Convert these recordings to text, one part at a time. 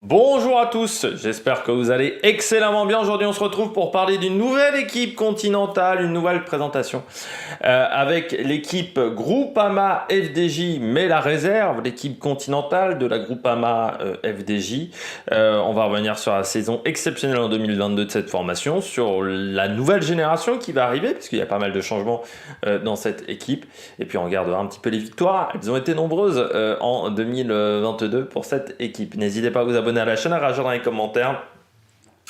Bonjour à tous, j'espère que vous allez excellemment bien. Aujourd'hui on se retrouve pour parler d'une nouvelle équipe continentale, une nouvelle présentation avec l'équipe Groupama FDJ, mais la réserve, l'équipe continentale de la Groupama FDJ. On va revenir sur la saison exceptionnelle en 2022 de cette formation, sur la nouvelle génération qui va arriver, puisqu'il y a pas mal de changements dans cette équipe. Et puis on regardera un petit peu les victoires, elles ont été nombreuses en 2022 pour cette équipe. N'hésitez pas à vous abonner à la chaîne, à réagir dans les commentaires,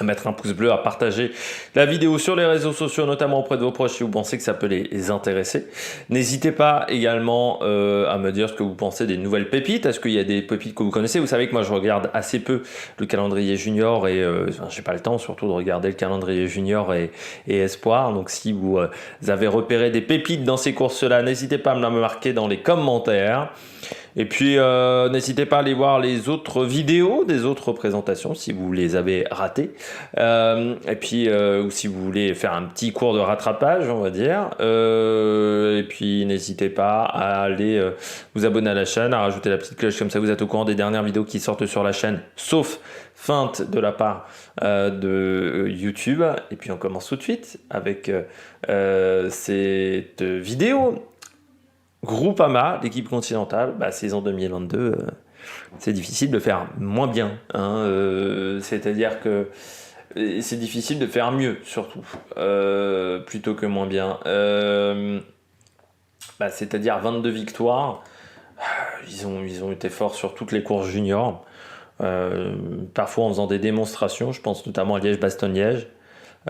à mettre un pouce bleu, à partager la vidéo sur les réseaux sociaux, notamment auprès de vos proches si vous pensez que ça peut les intéresser. N'hésitez pas également à me dire ce que vous pensez des nouvelles pépites. Est-ce qu'il y a des pépites que vous connaissez? Vous savez que moi je regarde assez peu le calendrier junior et j'ai pas le temps surtout de regarder le calendrier junior et espoir. Donc si vous avez repéré des pépites dans ces courses-là, n'hésitez pas à me la marquer dans les commentaires. Et puis, n'hésitez pas à aller voir les autres vidéos des autres présentations si vous les avez ratées. Et puis, ou si vous voulez faire un petit cours de rattrapage, on va dire. Et puis, n'hésitez pas à aller vous abonner à la chaîne, à rajouter la petite cloche, comme ça vous êtes au courant des dernières vidéos qui sortent sur la chaîne, sauf feinte de la part de YouTube. Et puis, on commence tout de suite avec cette vidéo. Groupama, l'équipe continentale, saison 2022, c'est difficile de faire moins bien. C'est-à-dire que c'est difficile de faire mieux, surtout, plutôt que moins bien. C'est-à-dire 22 victoires. Ils ont été forts sur toutes les courses juniors. Parfois en faisant des démonstrations, je pense notamment à Liège-Bastogne-Liège,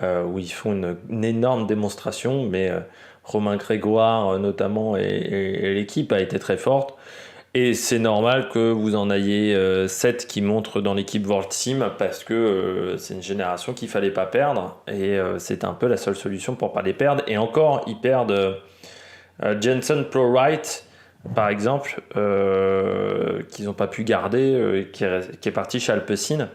où ils font une énorme démonstration, mais Romain Grégoire notamment et l'équipe a été très forte. Et c'est normal que vous en ayez 7 qui montrent dans l'équipe World Team parce que c'est une génération qu'il ne fallait pas perdre. Et c'est un peu la seule solution pour ne pas les perdre. Et encore, ils perdent Jensen Pro-Right, par exemple, qu'ils n'ont pas pu garder, qui est parti chez Alpecin.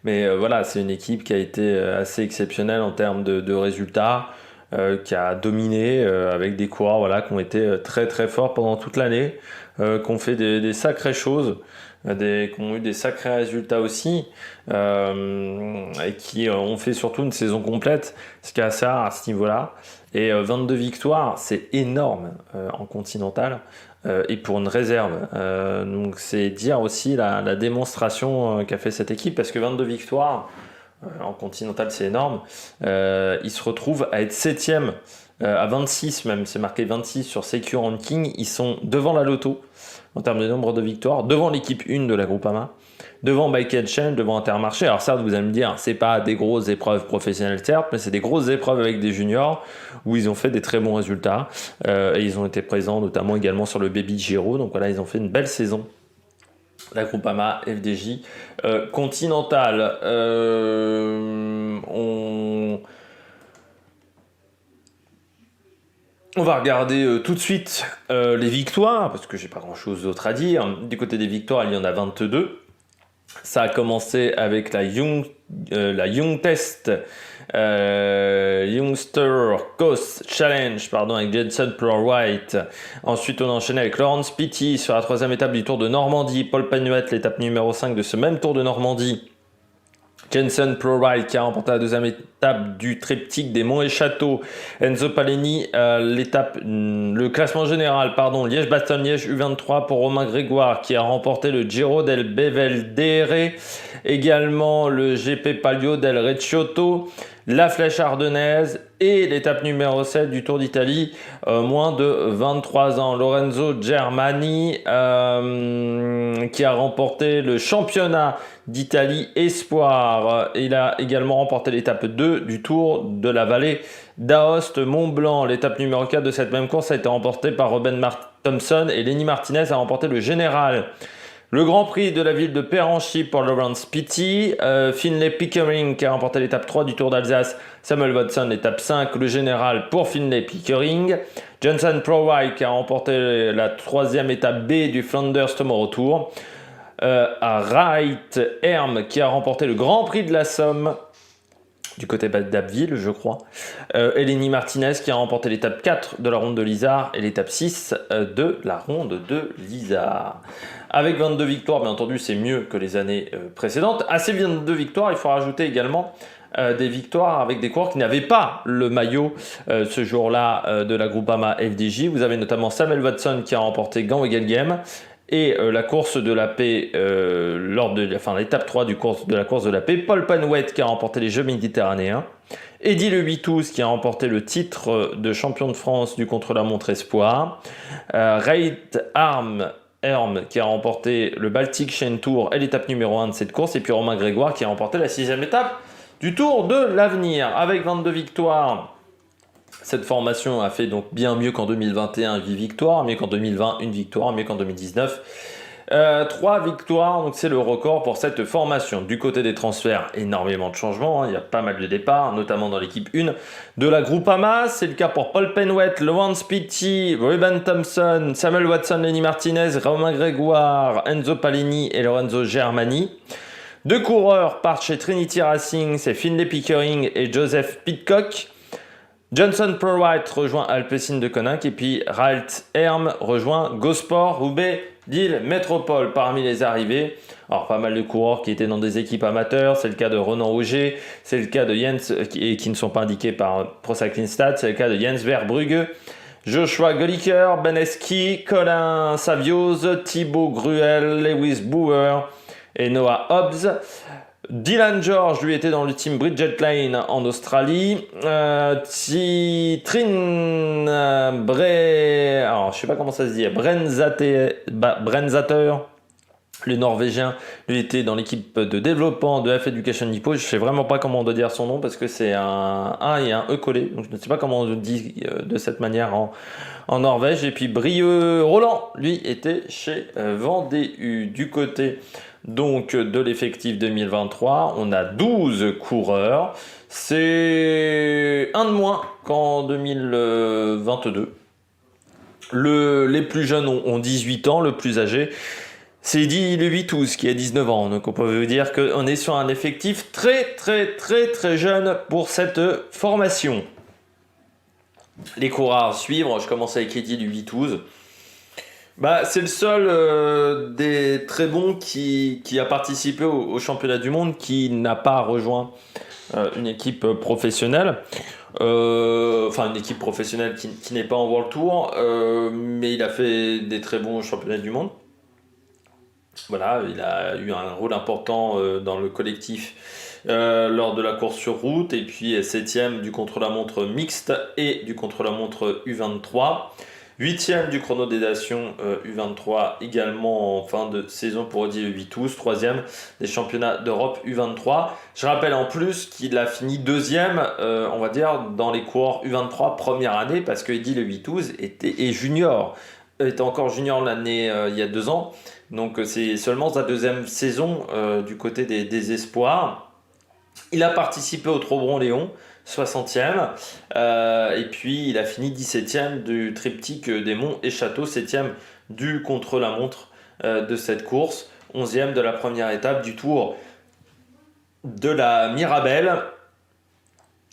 Mais voilà, c'est une équipe qui a été assez exceptionnelle en termes de résultats. Qui a dominé avec des coureurs qui ont été très très forts pendant toute l'année, qui ont fait des sacrées choses, qui ont eu des sacrés résultats aussi, et qui ont fait surtout une saison complète, ce qui est assez rare à ce niveau-là. Et 22 victoires, c'est énorme en continental, et pour une réserve. Donc c'est dire aussi la démonstration qu'a fait cette équipe, parce que 22 victoires, en continental c'est énorme, ils se retrouvent à être 7e à 26 même, c'est marqué 26 sur Secure Ranking. Ils sont devant la Lotto en termes de nombre de victoires, devant l'équipe 1 de la Groupama, devant Bike Exchange, devant Intermarché. Alors certes vous allez me dire, c'est pas des grosses épreuves professionnelles certes, mais c'est des grosses épreuves avec des juniors où ils ont fait des très bons résultats, et ils ont été présents notamment également sur le Baby Giro. Donc voilà, ils ont fait une belle saison, la Groupama FDJ continentale. On va regarder tout de suite les victoires, parce que j'ai pas grand chose d'autre à dire. Du côté des victoires, il y en a 22. Ça a commencé avec la Young Test Youngster Coast Challenge, avec Jensen Pro-Right. Ensuite, on a enchaîné avec Laurence Pitty sur la 3e étape du Tour de Normandie. Paul Panuette, l'étape numéro 5 de ce même Tour de Normandie. Jensen Pro-Right qui a remporté la 2e étape du triptyque des Monts et Châteaux. Enzo Paleni, le classement général, Liège-Bastogne-Liège U23 pour Romain Grégoire qui a remporté le Giro del Belvedere, également le GP Palio del Recioto, la Flèche Ardennaise et l'étape numéro 7 du Tour d'Italie, moins de 23 ans. Lorenzo Germani qui a remporté le championnat d'Italie Espoir. Il a également remporté l'étape 2 du Tour de la vallée d'Aoste-Mont-Blanc. L'étape numéro 4 de cette même course a été remportée par Robin Thompson et Lenny Martinez a remporté le général. Le Grand Prix de la ville de Péranchy pour Laurence Pitty, Finlay Pickering qui a remporté l'étape 3 du Tour d'Alsace, Samuel Watson l'étape 5, le général pour Finlay Pickering, Jensen Pro-Right qui a remporté la 3e étape B du Flanders Tomorrow Tour, à Wright Herm qui a remporté le Grand Prix de la Somme du côté d'Abbeville, je crois. Eleni Martinez qui a remporté l'étape 4 de la ronde de l'Isard et l'étape 6 de la ronde de l'Isard. Avec 22 victoires, bien entendu, c'est mieux que les années précédentes. À ces 22 victoires, il faut rajouter également des victoires avec des coureurs qui n'avaient pas le maillot ce jour-là de la Groupama FDJ. Vous avez notamment Samuel Watson qui a remporté Gand Wegelgem et la course de la paix lors de l'étape 3 de la course de la paix. Paul Penwet qui a remporté les Jeux méditerranéens. Eddy Le Huitouz qui a remporté le titre de champion de France du contre-la-montre espoir. Reid Herm qui a remporté le Baltic Chain Tour et l'étape numéro 1 de cette course. Et puis Romain Grégoire qui a remporté la 6e étape du Tour de l'Avenir. Avec 22 victoires, cette formation a fait donc bien mieux qu'en 2021, 8 victoires, mieux qu'en 2020, 1 victoire, mieux qu'en 2019. 3 victoires, donc c'est le record pour cette formation. Du côté des transferts, énormément de changements, il y a pas mal de départs, notamment dans l'équipe 1 de la Groupama. C'est le cas pour Paul Penwet, Lawrence Pitty, Ruben Thompson, Samuel Watson, Lenny Martinez, Romain Grégoire, Enzo Palini et Lorenzo Germani. 2 coureurs partent chez Trinity Racing, c'est Finlay Pickering et Joseph Pidcock. Johnson Prowright rejoint Alpecin de Koninck et puis Ralt Herm rejoint Gosport Roubaix Lille Métropole parmi les arrivées. Alors pas mal de coureurs qui étaient dans des équipes amateurs, c'est le cas de Ronan Auger, c'est le cas de Jens qui ne sont pas indiqués par Pro Cycling Stats, c'est le cas de Jens Verbrugge, Joshua Golliker, Ben Esky, Colin Saviose, Thibaut Gruel, Lewis Bauer et Noah Hobbs. Dylan George, lui, était dans le team Bridget Lane en Australie. Alors, je sais pas comment ça se dit. Brenzater, le Norvégien, lui, était dans l'équipe de développement de F Education Depot. Je sais vraiment pas comment on doit dire son nom parce que c'est un A et un E collé. Donc, je ne sais pas comment on dit de cette manière en Norvège. Et puis, Brieux Roland, lui, était chez Vendée U. Du côté donc de l'effectif 2023, on a 12 coureurs. C'est un de moins qu'en 2022. Les plus jeunes ont 18 ans, le plus âgé, c'est Eddy Le Huitouz qui a 19 ans. Donc on peut vous dire qu'on est sur un effectif très jeune pour cette formation. Les coureurs à suivre, je commence avec Eddy Le Huitouz. C'est le seul des très bons qui a participé au championnat du monde qui n'a pas rejoint une équipe professionnelle. Une équipe professionnelle qui n'est pas en World Tour, mais il a fait des très bons championnats du monde. Voilà, il a eu un rôle important dans le collectif lors de la course sur route, et puis 7e du contre-la-montre mixte et du contre-la-montre U23. 8e du chrono des nations U23 également en fin de saison pour Eddy Le Huitouz. 3e des championnats d'Europe U23. Je rappelle en plus qu'il a fini 2e, on va dire, dans les coureurs U23 première année parce que Eddy Le Huitouz était junior. Était encore junior l'année il y a 2 ans. Donc c'est seulement sa 2e saison du côté des espoirs. Il a participé au Trobron-Léon. 60e, et puis il a fini 17e du triptyque des monts et châteaux, 7e du contre-la-montre de cette course, 11e de la première étape du Tour de la Mirabelle,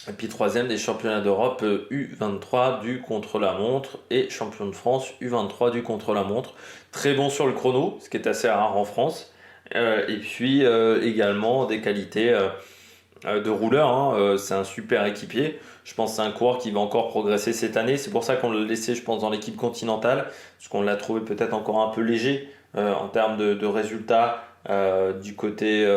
et puis 3e des championnats d'Europe U23 du contre-la-montre et champion de France U23 du contre-la-montre. Très bon sur le chrono, ce qui est assez rare en France, et puis également des qualités de rouleur, c'est un super équipier. Je pense que c'est un coureur qui va encore progresser cette année. C'est pour ça qu'on l'a laissé, je pense, dans l'équipe continentale, parce qu'on l'a trouvé peut-être encore un peu léger en termes de résultats du côté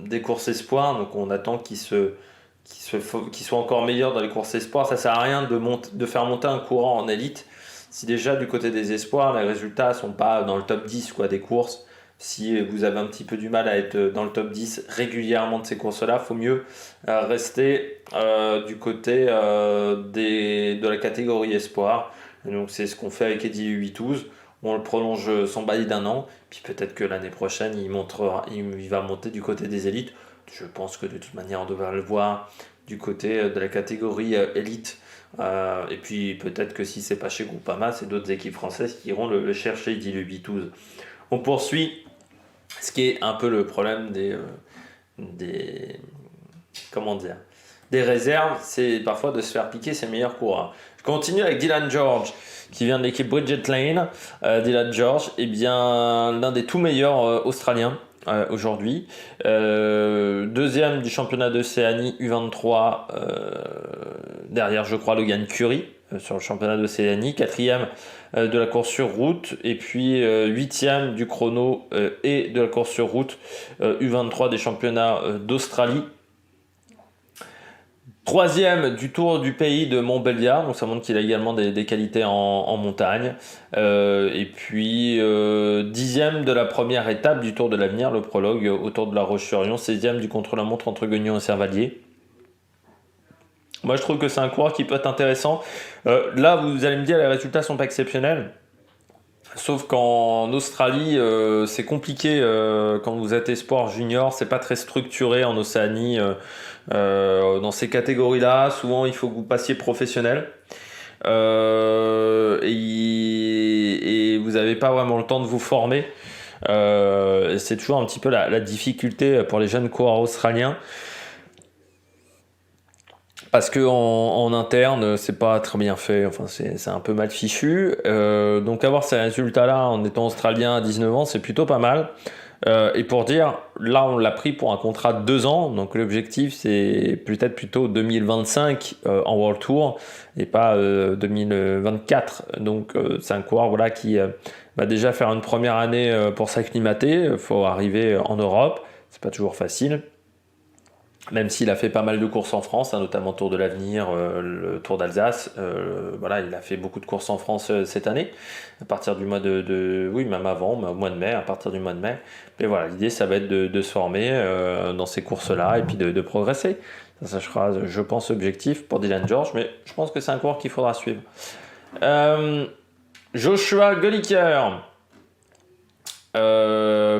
des courses espoirs. Donc on attend qu'il soit encore meilleur dans les courses espoirs. Ça sert à rien de faire monter un coureur en élite si déjà du côté des espoirs les résultats sont pas dans le top 10 des courses. Si vous avez un petit peu du mal à être dans le top 10 régulièrement de ces courses-là, il faut mieux rester du côté de la catégorie espoir. Et donc c'est ce qu'on fait avec Eddy Le Huitouz. On le prolonge son bail d'1 an, puis peut-être que l'année prochaine il va monter du côté des élites. Je pense que de toute manière on devrait le voir du côté de la catégorie élite. Et puis peut-être que si c'est pas chez Groupama, c'est d'autres équipes françaises qui iront le chercher, Eddy Le Huitouz. On poursuit. Ce qui est un peu le problème des comment dire, des réserves, c'est parfois de se faire piquer ses meilleurs coureurs. Je continue avec Dylan George, qui vient de l'équipe Bridget Lane. Dylan George, eh bien, l'un des tout meilleurs Australiens aujourd'hui. Deuxième du championnat d'Océanie U23, derrière, je crois, Logan Curry sur le championnat d'Océanie. Quatrième de la course sur route. Et puis huitième du chrono et de la course sur route U23 des championnats d'Australie. Troisième du Tour du pays de Montbéliard, donc ça montre qu'il a également des qualités en montagne. Et puis dixième de la première étape du Tour de l'Avenir, le prologue autour de la Roche-sur-Yon. 16e du contre-la-montre entre Guignon et Servalier. Moi je trouve que c'est un coureur qui peut être intéressant. Là vous allez me dire les résultats sont pas exceptionnels. Sauf qu'en Australie, c'est compliqué quand vous êtes espoir junior, c'est pas très structuré en Océanie dans ces catégories-là. Souvent, il faut que vous passiez professionnel et vous n'avez pas vraiment le temps de vous former. C'est toujours un petit peu la difficulté pour les jeunes coureurs australiens. Parce que en interne, c'est pas très bien fait, enfin c'est un peu mal fichu. Donc avoir ces résultats-là en étant australien à 19 ans, c'est plutôt pas mal. Et pour dire, là on l'a pris pour un contrat de 2 ans, donc l'objectif c'est peut-être plutôt 2025 en World Tour et pas 2024. Donc c'est un coureur voilà, qui va déjà faire une première année pour s'acclimater. Il faut arriver en Europe, c'est pas toujours facile. Même s'il a fait pas mal de courses en France, notamment Tour de l'Avenir, le Tour d'Alsace, voilà, il a fait beaucoup de courses en France cette année, à partir du mois oui, même avant, au mois de mai, à partir du mois de mai. Mais voilà, l'idée, ça va être de se former dans ces courses-là et puis de progresser. Ça sera, je pense, objectif pour Dylan George, mais je pense que c'est un coureur qu'il faudra suivre. Joshua Golliker.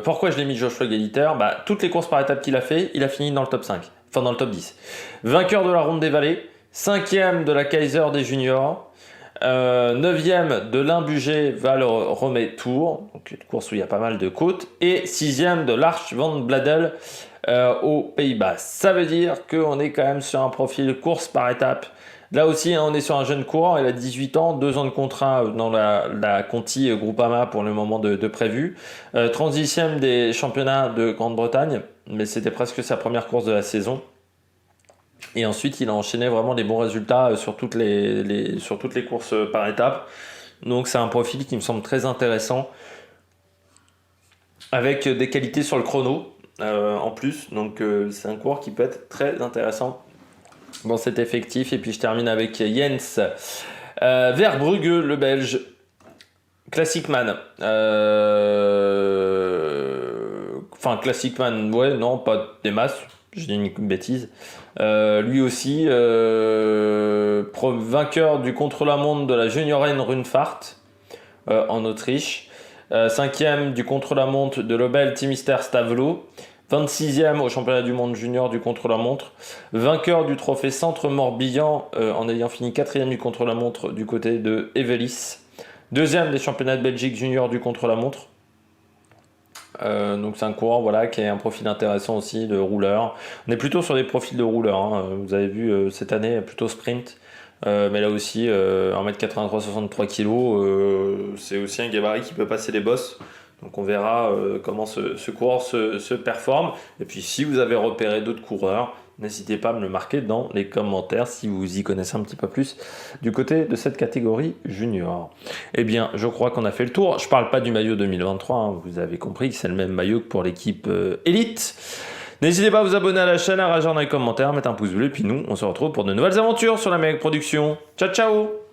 Pourquoi je l'ai mis Joshua Golliker ? Toutes les courses par étapes qu'il a fait, il a fini dans le top 5, enfin dans le top 10. Vainqueur de la Ronde des Vallées, 5e de la Kaiser des juniors, 9e de l'Imbugé Val Romé Tour, donc une course où il y a pas mal de côtes, et 6e de l'Arche Van Bladel aux Pays-Bas. Ça veut dire qu'on est quand même sur un profil course par étape. Là aussi, on est sur un jeune coureur, il a 18 ans, 2 ans de contrat dans la Conti Groupama pour le moment de prévu. 30e des championnats de Grande-Bretagne, mais c'était presque sa première course de la saison. Et ensuite, il a enchaîné vraiment des bons résultats sur toutes les courses par étape. Donc c'est un profil qui me semble très intéressant, avec des qualités sur le chrono en plus. Donc c'est un coureur qui peut être très intéressant dans cet effectif. Et puis je termine avec Jens Verbrugge, le Belge, Classic Man. Enfin, Classic Man, ouais, non, pas des masses, je dis une bêtise. Lui aussi, vainqueur du contre-la-montre de la Junioren Rundfahrt en Autriche. 5e du contre-la-montre de l'Obel Timister Stavlo. 26e au championnat du monde junior du contre-la-montre, vainqueur du trophée Centre Morbihan en ayant fini 4e du contre-la-montre du côté de Evelis, 2e des championnats de Belgique junior du contre-la-montre. Donc c'est un coureur voilà, qui a un profil intéressant aussi de rouleur. On est plutôt sur des profils de rouleurs, hein. Vous avez vu cette année plutôt sprint. Mais là aussi 1m83, 63 kg, c'est aussi un gabarit qui peut passer les bosses. Donc on verra comment ce coureur se performe. Et puis si vous avez repéré d'autres coureurs, n'hésitez pas à me le marquer dans les commentaires si vous y connaissez un petit peu plus du côté de cette catégorie junior. Eh bien, je crois qu'on a fait le tour. Je ne parle pas du maillot 2023, hein. Vous avez compris que c'est le même maillot que pour l'équipe élite. N'hésitez pas à vous abonner à la chaîne, à réagir dans les commentaires, mettre un pouce bleu. Et puis nous, on se retrouve pour de nouvelles aventures sur la Meg Production. Ciao, ciao!